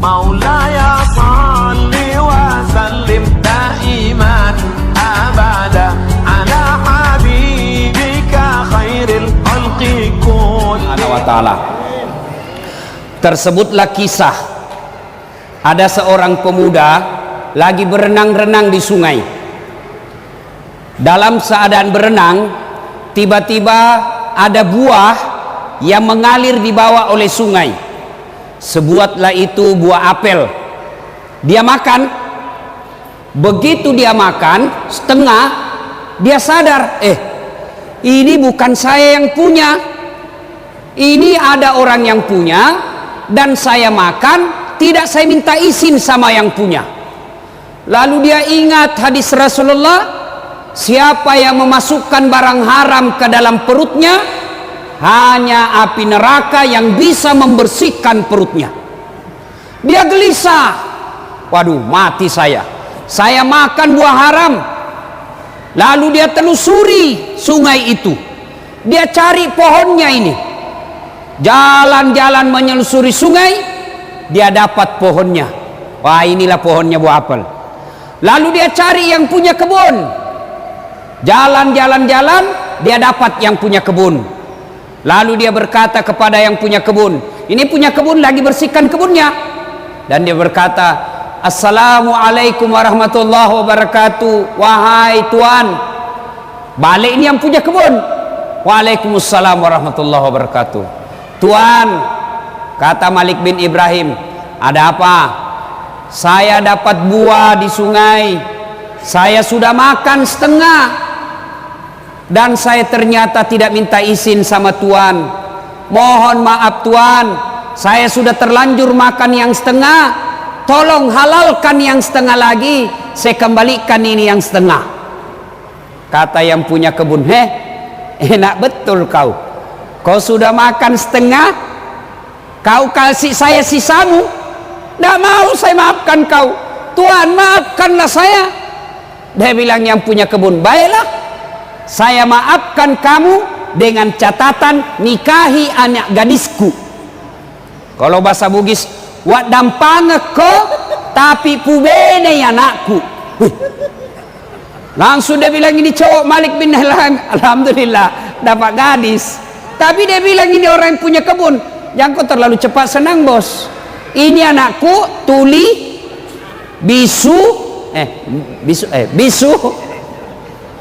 مولاي صل وسلم دائما أبدا على حبيبك خير الخلق كلهم. Tersebutlah kisah ada seorang pemuda lagi berenang-renang di sungai. Dalam keadaan berenang, tiba-tiba ada buah yang mengalir di bawah oleh sungai. Sebuahlah itu buah apel. Dia makan. Begitu dia makan setengah, dia sadar, ini bukan saya yang punya, ini ada orang yang punya, dan saya makan, tidak saya minta izin sama yang punya. Lalu dia ingat hadis Rasulullah, siapa yang memasukkan barang haram ke dalam perutnya, hanya api neraka yang bisa membersihkan perutnya. Dia gelisah, waduh mati saya makan buah haram. Lalu dia telusuri sungai itu, dia cari pohonnya ini, jalan-jalan menyelusuri sungai, dia dapat pohonnya. Wah, inilah pohonnya buah apel. Lalu dia cari yang punya kebun, jalan-jalan dia dapat yang punya kebun. Lalu dia berkata kepada yang punya kebun, ini punya kebun lagi bersihkan kebunnya, dan dia berkata, Assalamualaikum warahmatullahi wabarakatuh. Wahai tuan, balik ini yang punya kebun. Waalaikumsalam warahmatullahi wabarakatuh. Tuan, kata Malik bin Ibrahim, ada apa? Saya dapat buah di sungai, saya sudah makan setengah, dan saya ternyata tidak minta izin sama tuan. Mohon maaf tuan, saya sudah terlanjur makan yang setengah, tolong halalkan yang setengah lagi, saya kembalikan ini yang setengah. Kata yang punya kebun, enak betul kau sudah makan setengah, kau kasih saya sisamu. Tidak mau saya maafkan kau. Tuan, maafkanlah saya. Dia bilang yang punya kebun, baiklah, saya maafkan kamu dengan catatan nikahi anak gadisku. Kalau bahasa Bugis, wak dampange ko tapi pubene anakku. Langsung dia bilang ini cowok Malik bin Hilal, alhamdulillah dapat gadis. Tapi dia bilang ini orang yang punya kebun, jangan kau terlalu cepat senang bos. Ini anakku tuli, bisu,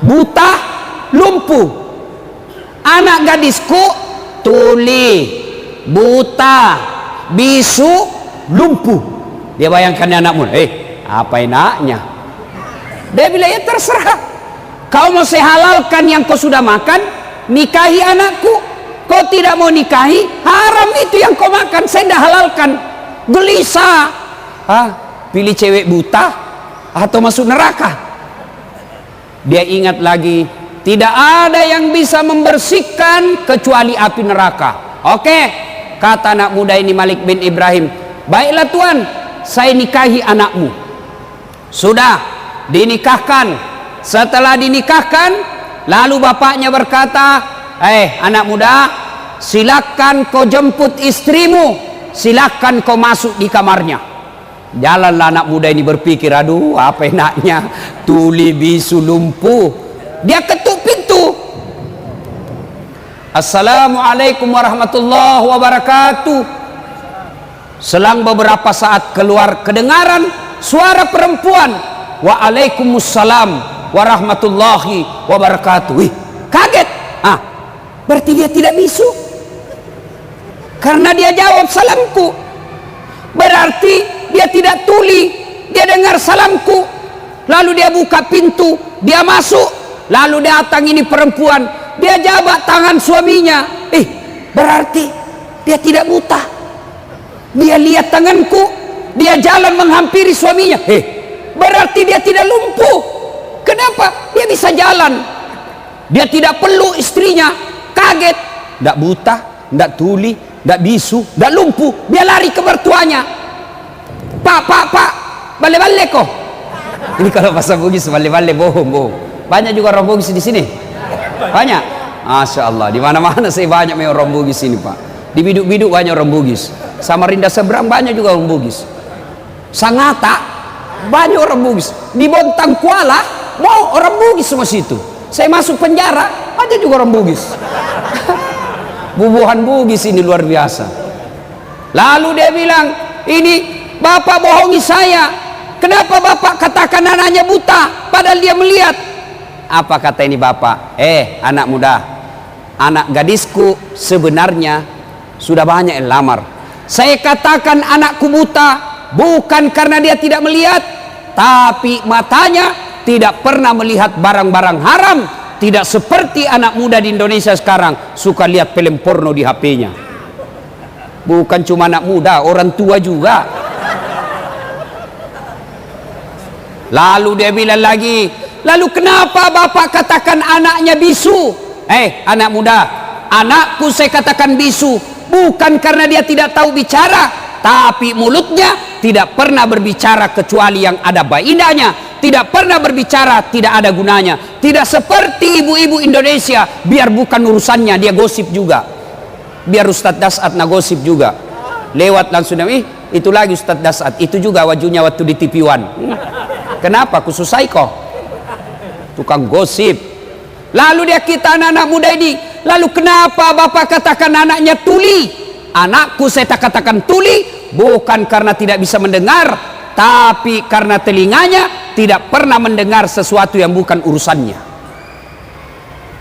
buta, lumpuh. Anak gadisku tuli, buta, bisu, lumpuh. Dia bayangkan anakmu, apa enaknya? Dia bilang ya terserah, kau mau saya halalkan yang kau sudah makan, nikahi anakku. Kau tidak mau nikahi, haram itu yang kau makan, saya tidak halalkan. Gelisah, pilih cewek buta atau masuk neraka? Dia ingat lagi, tidak ada yang bisa membersihkan kecuali api neraka. Oke, kata anak muda ini Malik bin Ibrahim, baiklah tuan, saya nikahi anakmu. Sudah dinikahkan. Setelah dinikahkan, lalu bapaknya berkata, anak muda, silakan kau jemput istrimu, silakan kau masuk di kamarnya. Jalanlah anak muda ini berpikir, aduh apa enaknya, tuli, bisu, lumpuh. Dia ketuk pintu. Assalamualaikum warahmatullahi wabarakatuh. Selang beberapa saat keluar kedengaran suara perempuan. Waalaikumsalam warahmatullahi wabarakatuh. Kaget. Berarti dia tidak bisu, karena dia jawab salamku. Berarti dia tidak tuli, dia dengar salamku. Lalu dia buka pintu, dia masuk. Lalu datang ini perempuan, dia jabat tangan suaminya. Berarti dia tidak buta. Dia lihat tanganku, dia jalan menghampiri suaminya. Berarti dia tidak lumpuh. Kenapa? Dia bisa jalan. Dia tidak peluk istrinya. Kaget, tidak buta, tidak tuli, tidak bisu, tidak lumpuh. Dia lari ke mertuanya. Pak, balik kok. Ini kalau bahasa Bugis balik bohong. Banyak juga orang Bugis di sini. Banyak. Masya Allah, di mana-mana saya banyak orang Bugis ini Pak. Di biduk-biduk banyak orang Bugis. Samarinda seberang banyak juga orang Bugis. Sangatta, banyak orang Bugis. Di Bontang Kuala, mau orang Bugis semua situ. Saya masuk penjara, ada juga orang Bugis. Bubuhan Bugis ini luar biasa. Lalu dia bilang, ini bapak bohongi saya. Kenapa bapak katakan anaknya buta, padahal dia melihat? Apa kata ini bapak? Anak muda, anak gadisku sebenarnya sudah banyak yang lamar. Saya katakan anakku buta bukan karena dia tidak melihat, tapi matanya tidak pernah melihat barang-barang haram. Tidak seperti anak muda di Indonesia sekarang suka lihat film porno di HP-nya. Bukan cuma anak muda, orang tua juga. Lalu dia bilang lagi, lalu kenapa bapak katakan anaknya bisu? Anak muda, anakku saya katakan bisu bukan karena dia tidak tahu bicara, tapi mulutnya tidak pernah berbicara kecuali yang ada faedahnya. Tidak pernah berbicara tidak ada gunanya. Tidak seperti ibu-ibu Indonesia, biar bukan urusannya dia gosip juga. Biar Ustadz Dasat na gosip juga. Lewat langsung, itu lagi Ustadz Dasat, itu juga wajunya waktu di TV One. Kenapa? Khusus kok tukang gosip. Lalu dia kita anak-anak muda ini, lalu kenapa bapak katakan anaknya tuli? Anakku saya katakan tuli bukan karena tidak bisa mendengar, tapi karena telinganya tidak pernah mendengar sesuatu yang bukan urusannya.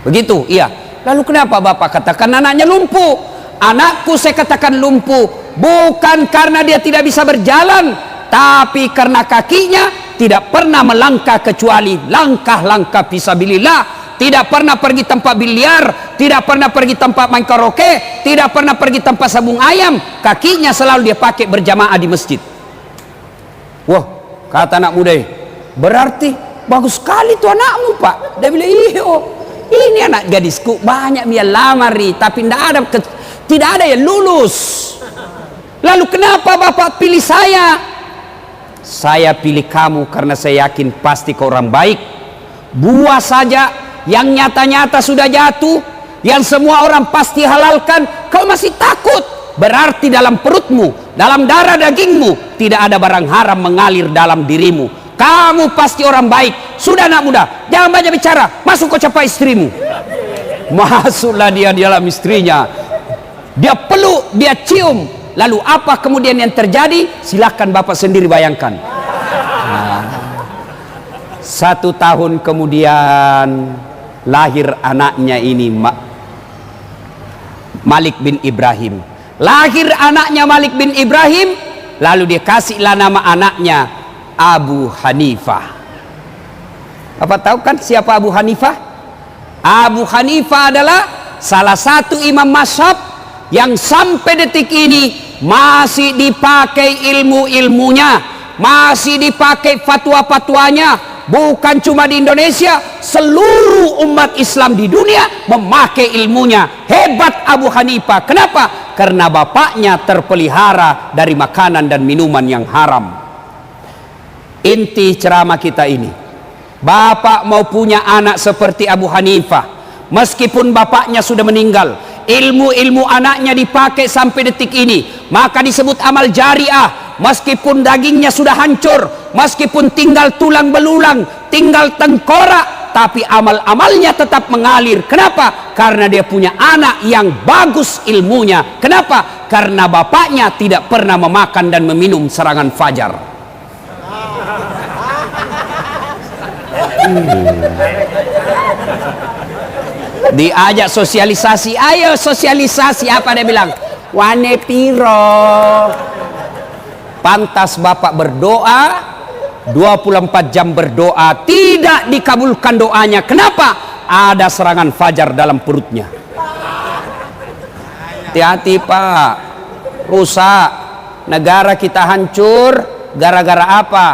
Begitu, iya. Lalu kenapa bapak katakan anaknya lumpuh? Anakku saya katakan lumpuh bukan karena dia tidak bisa berjalan, tapi karena kakinya tidak pernah melangkah kecuali langkah-langkah fisabilillah. Tidak pernah pergi tempat biliar, tidak pernah pergi tempat main karaoke, tidak pernah pergi tempat sabung ayam. Kakinya selalu dia pakai berjamaah di masjid. Wah, kata anak muda, berarti bagus sekali tuh anakmu pak. Dia bilang, iya, ini anak gadisku banyak dia lamari, tapi tidak ada yang lulus. Lalu kenapa bapak pilih saya? Saya pilih kamu karena saya yakin pasti kau orang baik. Buah saja yang nyata-nyata sudah jatuh, yang semua orang pasti halalkan, kau masih takut. Berarti dalam perutmu, dalam darah dagingmu tidak ada barang haram mengalir dalam dirimu. Kamu pasti orang baik. Sudah anak muda, jangan banyak bicara, masuk kau capai istrimu. Masuklah dia di dalam istrinya, dia peluk, dia cium. Lalu apa kemudian yang terjadi? Silahkan bapak sendiri bayangkan. 1 tahun kemudian lahir anaknya ini, Malik bin Ibrahim. Lahir anaknya Malik bin Ibrahim, lalu dia kasihlah nama anaknya Abu Hanifah. Apa tahu kan siapa Abu Hanifah? Abu Hanifah adalah salah satu imam mazhab yang sampai detik ini masih dipakai ilmu-ilmunya, masih dipakai fatwa-fatwanya. Bukan cuma di Indonesia, seluruh umat Islam di dunia memakai ilmunya. Hebat Abu Hanifah. Kenapa? Karena bapaknya terpelihara dari makanan dan minuman yang haram. Inti ceramah kita ini, bapak mau punya anak seperti Abu Hanifah, meskipun bapaknya sudah meninggal, ilmu-ilmu anaknya dipakai sampai detik ini, maka disebut amal jariah. Meskipun dagingnya sudah hancur, meskipun tinggal tulang belulang, tinggal tengkorak, tapi amal-amalnya tetap mengalir. Kenapa? Karena dia punya anak yang bagus ilmunya. Kenapa? Karena bapaknya tidak pernah memakan dan meminum serangan fajar. Diajak sosialisasi, ayo sosialisasi. Apa dia bilang? Wane piro. Pantas bapak berdoa 24 jam berdoa, tidak dikabulkan doanya. Kenapa? Ada serangan fajar dalam perutnya. Hati-hati pak, rusak. Negara kita hancur gara-gara apa?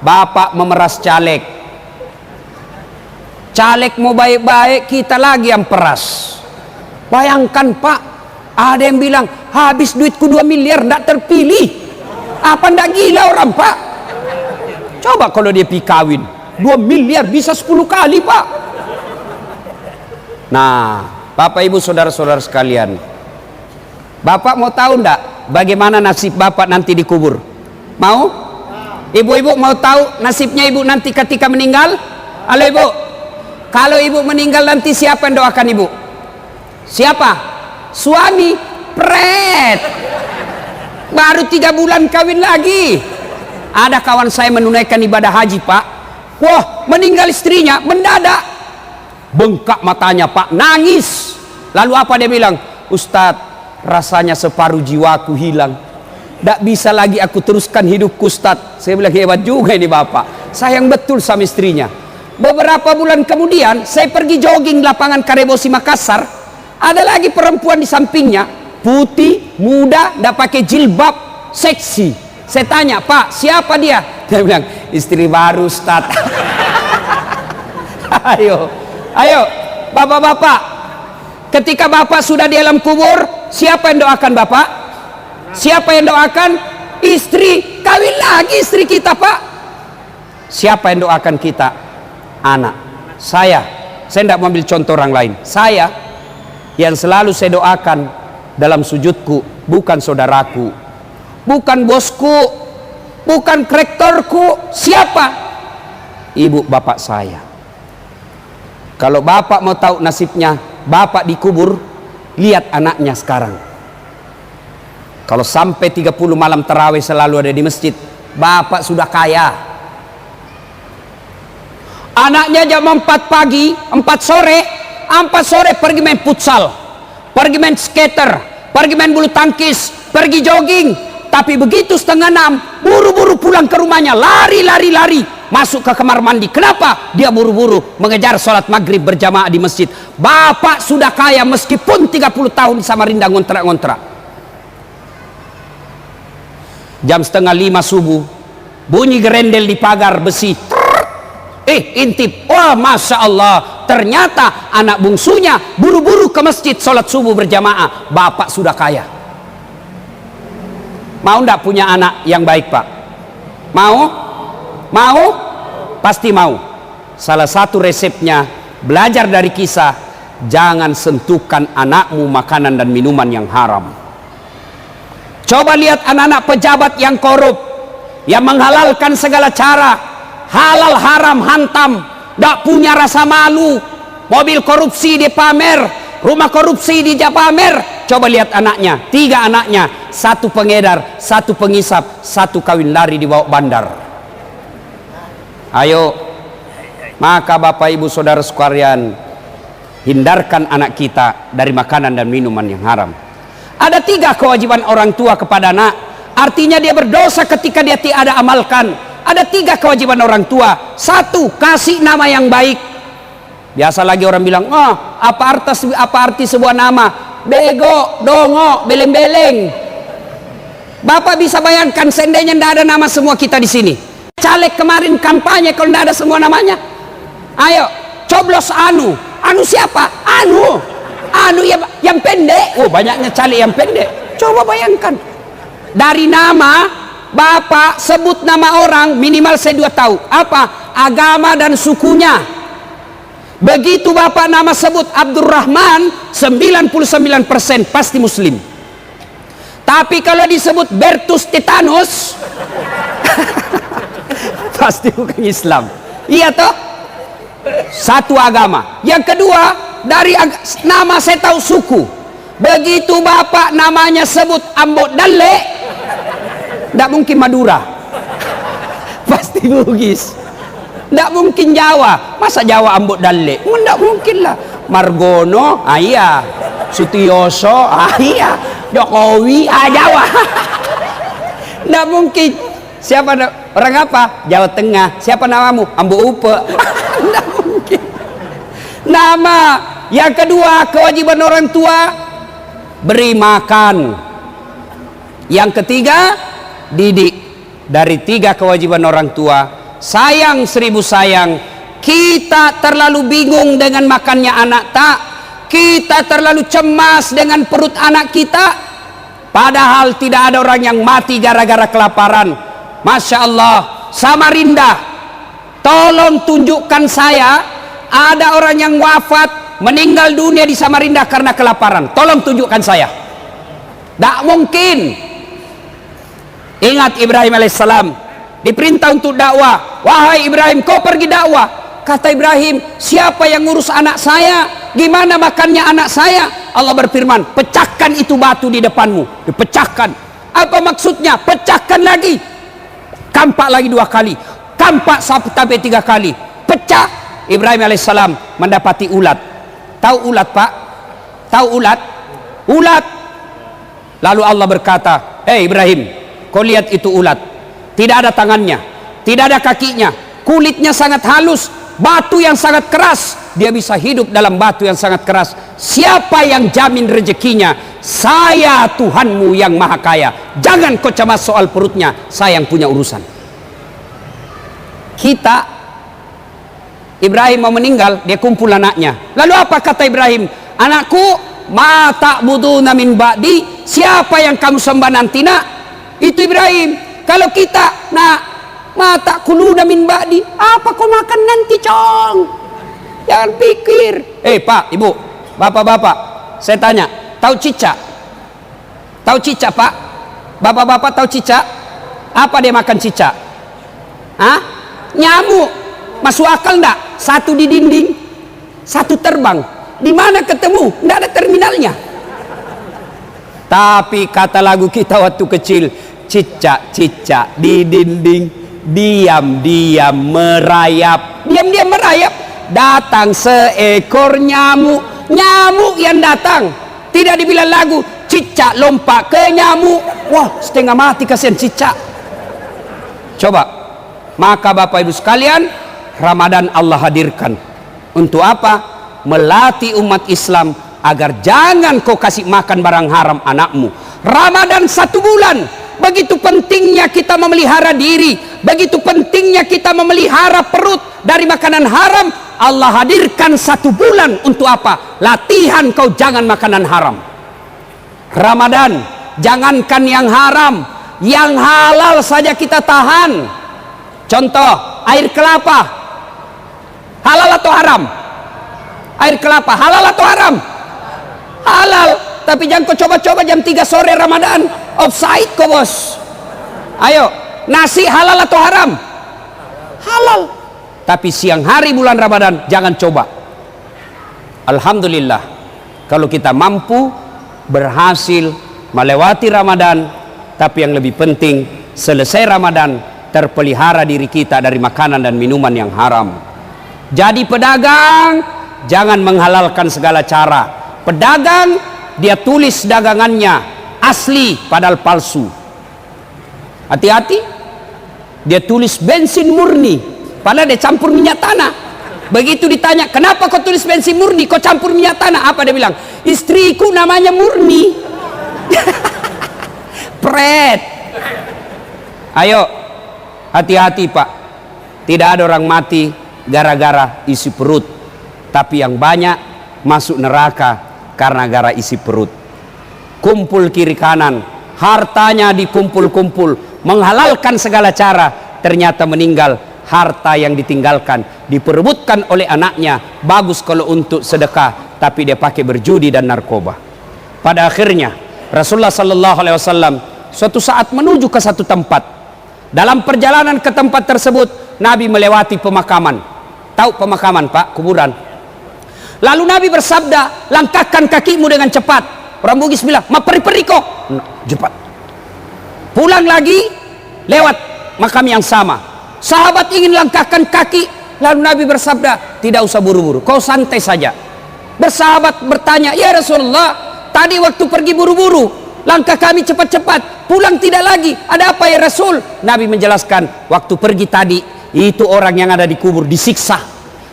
Bapak memeras caleg. Caleg mau baik-baik, kita lagi yang peras. Bayangkan pak, ada yang bilang habis duitku 2 miliar tidak terpilih. Apa ndak gila orang pak? Coba kalau dia pergi kawin 2 miliar bisa 10 kali pak. Nah bapak ibu saudara-saudara sekalian, bapak mau tahu ndak bagaimana nasib bapak nanti dikubur? Mau? Ibu-ibu mau tahu nasibnya ibu nanti ketika meninggal? Halo ibu, kalau ibu meninggal nanti siapa yang doakan ibu? Siapa? Suami. Pret, baru 3 bulan kawin lagi. Ada kawan saya menunaikan ibadah haji pak, wah meninggal istrinya mendadak, bengkak matanya pak, nangis. Lalu apa dia bilang? Ustadz, rasanya separuh jiwaku hilang, tidak bisa lagi aku teruskan hidupku Ustadz. Saya bilang hebat juga ini bapak, sayang betul sama istrinya. Beberapa bulan kemudian saya pergi jogging lapangan Karebosi Makassar, ada lagi perempuan di sampingnya, putih, muda, tidak pakai jilbab, seksi. Saya tanya, Pak siapa dia? Dia bilang istri baru Ustadz. Ayo bapak-bapak, ketika bapak sudah di alam kubur, siapa yang doakan bapak? Siapa yang doakan? Istri. Kawin lagi istri kita pak. Siapa yang doakan kita? Anak. Saya tidak mau ambil contoh orang lain. Saya yang selalu saya doakan dalam sujudku, bukan saudaraku, bukan bosku, bukan rektorku. Siapa? Ibu bapak saya. Kalau bapak mau tahu nasibnya, bapak dikubur, lihat anaknya sekarang. Kalau sampai 30 malam tarawih selalu ada di masjid, bapak sudah kaya. Anaknya jam 4 pagi, 4 sore pergi main futsal, pergi main skater, pergi main bulu tangkis, pergi jogging. Tapi begitu 5:30, buru-buru pulang ke rumahnya, lari, masuk ke kamar mandi. Kenapa? Dia buru-buru mengejar sholat maghrib berjamaah di masjid. Bapak sudah kaya meskipun 30 tahun di Samarinda ngontrak-ngontrak. Jam 4:30 subuh, bunyi gerendel di pagar besi. Intip, wah masya Allah, ternyata anak bungsunya buru-buru ke masjid sholat subuh berjamaah. Bapak sudah kaya. Mau ndak punya anak yang baik pak? Mau? Pasti mau. Salah satu resepnya, belajar dari kisah, jangan sentuhkan anakmu makanan dan minuman yang haram. Coba lihat anak-anak pejabat yang korup, yang menghalalkan segala cara, halal haram hantam, tidak punya rasa malu. Mobil korupsi dipamer, rumah korupsi dipamer. Coba lihat anaknya, 3 anaknya, 1 pengedar, 1 pengisap, 1 kawin lari di bawah bandar. Ayo, maka bapak ibu saudara sekalian, hindarkan anak kita dari makanan dan minuman yang haram. Ada 3 kewajiban orang tua kepada anak, artinya dia berdosa ketika dia tidak amalkan. Ada 3 kewajiban orang tua. 1, kasih nama yang baik. Biasa lagi orang bilang, oh apa arti sebuah nama? Bego, dongo, beleng-beleng. Bapak bisa bayangkan seandainya tidak ada nama semua kita di sini. Caleg kemarin kampanye kalau tidak ada semua namanya. Ayo, coblos Anu. Anu siapa? Anu yang pendek. Oh banyaknya caleg yang pendek. Coba bayangkan. Dari nama, bapak sebut nama orang minimal saya 2 tahu. Apa? Agama dan sukunya. Begitu bapak nama sebut Abdurrahman, 99% pasti muslim. Tapi kalau disebut Bertus Titanus, pasti bukan Islam. Iya toh? 1 agama. Yang kedua, dari nama saya tahu suku. Begitu bapak namanya sebut Ambok Dalle, tidak mungkin Madura. Pasti Bugis. Tidak mungkin Jawa. Masa Jawa Ambok Dalle? Tidak mungkin lah. Margono, iya. Sutioso, iya. Jokowi, Jawa. Tidak mungkin. Siapa orang apa? Jawa Tengah. Siapa namamu? Ambok Upe. Tidak mungkin. Nama. Yang kedua, kewajiban orang tua, beri makan. Yang ketiga, didik. Dari 3 kewajiban orang tua, sayang 1000 sayang. Kita terlalu bingung dengan makannya anak tak. Kita terlalu cemas dengan perut anak kita. Padahal tidak ada orang yang mati gara-gara kelaparan. Masya Allah. Samarinda, tolong tunjukkan saya ada orang yang wafat meninggal dunia di Samarinda karena kelaparan. Tolong tunjukkan saya. Tidak mungkin. Ingat Ibrahim alaihissalam, diperintah untuk dakwah. Wahai Ibrahim, kau pergi dakwah. Kata Ibrahim, siapa yang ngurus anak saya? Gimana makannya anak saya? Allah berfirman, pecahkan itu batu di depanmu. Dipecahkan. Apa maksudnya? Pecahkan lagi. Kampak lagi 2 kali. Kampak sampai 3 kali. Pecah. Ibrahim alaihissalam mendapati ulat. Tahu ulat, Pak? Tahu ulat? Ulat. Lalu Allah berkata, Ibrahim, kau lihat itu ulat. Tidak ada tangannya, tidak ada kakinya, kulitnya sangat halus, batu yang sangat keras. Dia bisa hidup dalam batu yang sangat keras. Siapa yang jamin rezekinya? Saya, Tuhanmu yang maha kaya. Jangan kau cemas soal perutnya, saya yang punya urusan. Kita, Ibrahim mau meninggal, dia kumpul anaknya. Lalu apa kata Ibrahim? Anakku, ma ta'buduna min ba'di, siapa yang kamu sembah nanti, nak? Itu Ibrahim. Kalau kita, nak, ma ta'kuluna min ba'di, apa kau makan nanti, cong? Jangan pikir. Pak, ibu, bapak-bapak, saya tanya, tahu cicak? Tahu cicak, Pak? Bapak-bapak tahu cicak? Apa dia makan cicak? Hah? Nyamuk. Masuk akal enggak? Satu di dinding, satu terbang. Di mana ketemu? Enggak ada terminalnya. Tapi kata lagu kita waktu kecil, cicak-cicak di dinding, diam-diam merayap. Diam-diam merayap. Datang seekor nyamuk. Nyamuk yang datang. Tidak dibilang lagu, cicak lompat ke nyamuk. Wah, setengah mati kasihan cicak. Coba. Maka Bapak Ibu sekalian, Ramadan Allah hadirkan. Untuk apa? Melatih umat Islam agar jangan kau kasih makan barang haram anakmu. Ramadan 1 bulan. Begitu pentingnya kita memelihara diri, begitu pentingnya kita memelihara perut dari makanan haram. Allah hadirkan 1 bulan untuk apa? Latihan kau jangan makanan haram. Ramadan, jangankan yang haram, yang halal saja kita tahan. Contoh, air kelapa. Halal atau haram? Air kelapa, halal atau haram? Halal. Tapi jangan kau coba-coba jam 3 sore Ramadan. Offside kau, bos. Ayo, nasi halal atau haram? Halal. Tapi siang hari bulan Ramadan jangan coba. Alhamdulillah, kalau kita mampu berhasil melewati Ramadan. Tapi yang lebih penting, selesai Ramadan terpelihara diri kita dari makanan dan minuman yang haram. Jadi pedagang jangan menghalalkan segala cara. Pedagang, dia tulis dagangannya asli padahal palsu. Hati-hati. Dia tulis bensin murni padahal dia campur minyak tanah. Begitu ditanya, kenapa kau tulis bensin murni, kau campur minyak tanah? Apa dia bilang? Istriku namanya Murni. Pret. Ayo, hati-hati, Pak. Tidak ada orang mati gara-gara isi perut, tapi yang banyak masuk neraka karena gara isi perut. Kumpul kiri kanan, hartanya dikumpul-kumpul, menghalalkan segala cara, ternyata meninggal. Harta yang ditinggalkan diperebutkan oleh anaknya. Bagus kalau untuk sedekah, tapi dia pakai berjudi dan narkoba. Pada akhirnya Rasulullah sallallahu alaihi wasallam suatu saat menuju ke satu tempat. Dalam perjalanan ke tempat tersebut, Nabi melewati pemakaman. Tahu pemakaman, Pak? Kuburan. Lalu Nabi bersabda, langkahkan kakimu dengan cepat. Orang Bugis bilang, ma peri-peri kok. Cepat. Pulang lagi, lewat makam yang sama. Sahabat ingin langkahkan kaki, lalu Nabi bersabda, tidak usah buru-buru, kau santai saja. Bersahabat bertanya, ya Rasulullah, tadi waktu pergi buru-buru, langkah kami cepat-cepat, pulang tidak lagi, ada apa ya Rasul? Nabi menjelaskan, waktu pergi tadi, itu orang yang ada di kubur disiksa.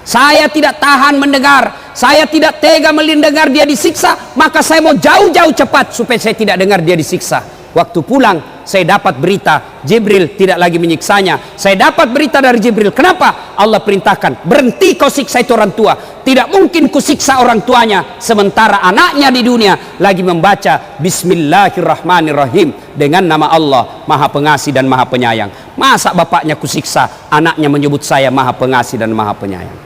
Saya tidak tahan mendengar, saya tidak tega mendengar dia disiksa, maka saya mau jauh-jauh cepat supaya saya tidak dengar dia disiksa. Waktu pulang, saya dapat berita Jibril tidak lagi menyiksanya. Saya dapat berita dari Jibril. Kenapa? Allah perintahkan, berhenti kau siksa itu orang tua. Tidak mungkin ku siksa orang tuanya sementara anaknya di dunia lagi membaca Bismillahirrahmanirrahim dengan nama Allah Maha Pengasih dan Maha Penyayang. Masa bapaknya ku siksa, anaknya menyebut saya Maha Pengasih dan Maha Penyayang.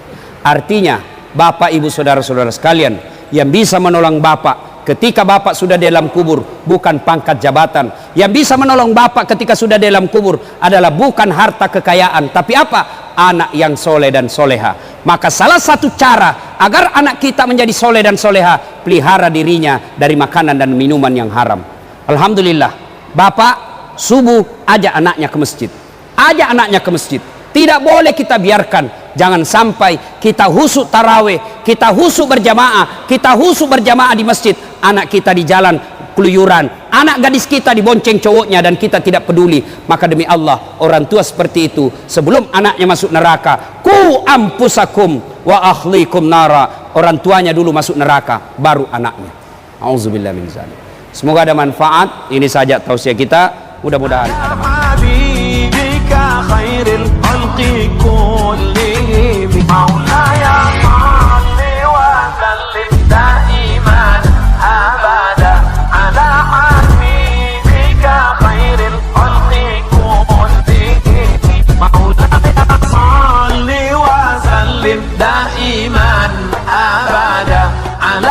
Artinya, bapak, ibu, saudara-saudara sekalian, yang bisa menolong bapak ketika bapak sudah di dalam kubur bukan pangkat jabatan. Yang bisa menolong bapak ketika sudah di dalam kubur adalah bukan harta kekayaan, tapi apa? Anak yang soleh dan soleha. Maka salah satu cara agar anak kita menjadi soleh dan soleha, pelihara dirinya dari makanan dan minuman yang haram. Alhamdulillah, bapak subuh ajak anaknya ke masjid. Ajak anaknya ke masjid. Tidak boleh kita biarkan. Jangan sampai kita husuk tarawih, kita husuk berjamaah, kita husuk berjamaah di masjid, anak kita di jalan keluyuran, anak gadis kita dibonceng cowoknya dan kita tidak peduli. Maka demi Allah, orang tua seperti itu sebelum anaknya masuk neraka, ku ampusakum wa ahlikum nara. Orang tuanya dulu masuk neraka, baru anaknya. Auzubillah min zalik. Semoga ada manfaat. Ini saja tausiah kita. Mudah-mudahan ada manfaat. خير الخلق كلهم مولاي صل وسلم دائما ابدا على حبيبك خير الخلق كلهم مولاي صل وسلم دائما ابدا على